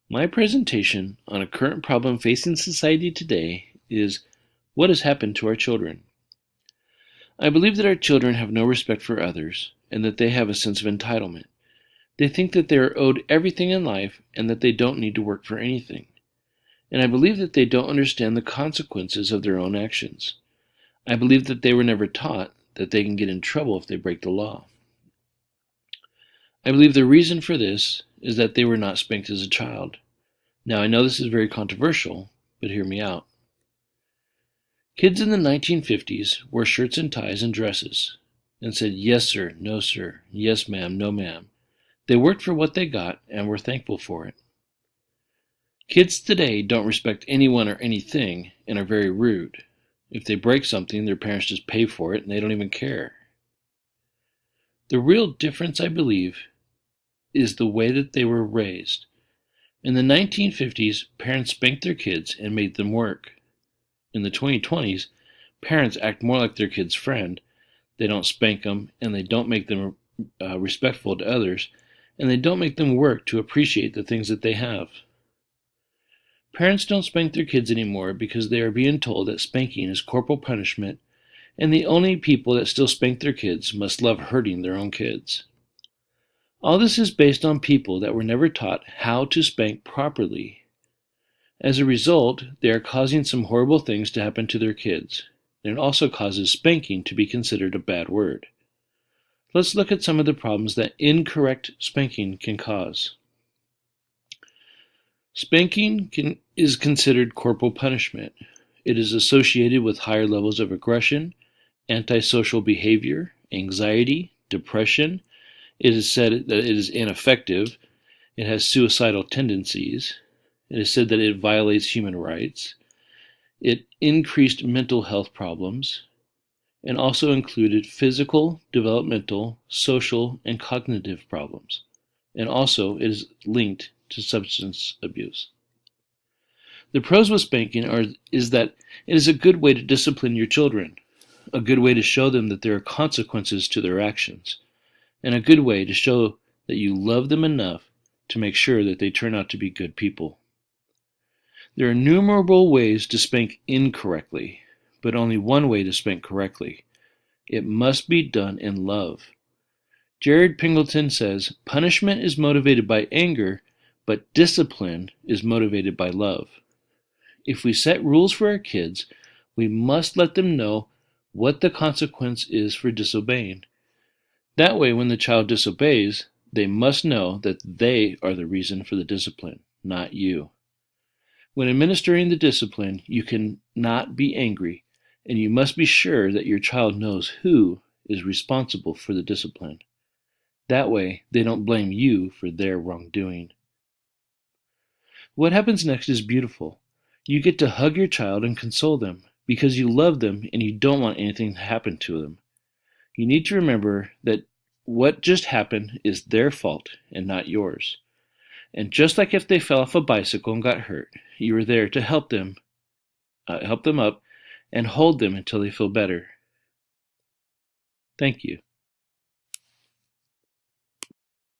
My presentation on a current problem facing society today is what has happened to our children. I believe that our children have no respect for others and that they have a sense of entitlement. They think that they are owed everything in life and that they don't need to work for anything. And I believe that they don't understand the consequences of their own actions. I believe that they were never taught that they can get in trouble if they break the law. I believe the reason for this is that they were not spanked as a child. Now, I know this is very controversial, but hear me out. Kids in the 1950s wore shirts and ties and dresses and said, "Yes, sir," "No, sir," "Yes, ma'am," "No, ma'am." They worked for what they got and were thankful for it. Kids today don't respect anyone or anything and are very rude. If they break something, their parents just pay for it and they don't even care. The real difference, I believe, is the way that they were raised. In the 1950s, parents spanked their kids and made them work. In the 2020s, parents act more like their kid's friend. They don't spank them, and they don't make them respectful to others, and they don't make them work to appreciate the things that they have. Parents don't spank their kids anymore because they are being told that spanking is corporal punishment, and the only people that still spank their kids must love hurting their own kids. All this is based on people that were never taught how to spank properly. As a result, they are causing some horrible things to happen to their kids, and it also causes spanking to be considered a bad word. Let's look at some of the problems that incorrect spanking can cause. Spanking is considered corporal punishment. It is associated with higher levels of aggression, antisocial behavior, anxiety, depression. It is said that it is ineffective. It has suicidal tendencies. It is said that it violates human rights. It increased mental health problems and also included physical, developmental, social, and cognitive problems. And also it is linked to substance abuse. The pros with spanking is that it is a good way to discipline your children, a good way to show them that there are consequences to their actions, and a good way to show that you love them enough to make sure that they turn out to be good people. There are innumerable ways to spank incorrectly, but only one way to spank correctly. It must be done in love. Jared Pingleton says, "Punishment is motivated by anger, but discipline is motivated by love." If we set rules for our kids, we must let them know what the consequence is for disobeying. That way, when the child disobeys, they must know that they are the reason for the discipline, not you. When administering the discipline, you can not be angry, and you must be sure that your child knows who is responsible for the discipline. That way, they don't blame you for their wrongdoing. What happens next is beautiful. You get to hug your child and console them because you love them and you don't want anything to happen to them. You need to remember that what just happened is their fault and not yours. And just like if they fell off a bicycle and got hurt, you were there to help them up and hold them until they feel better. Thank you.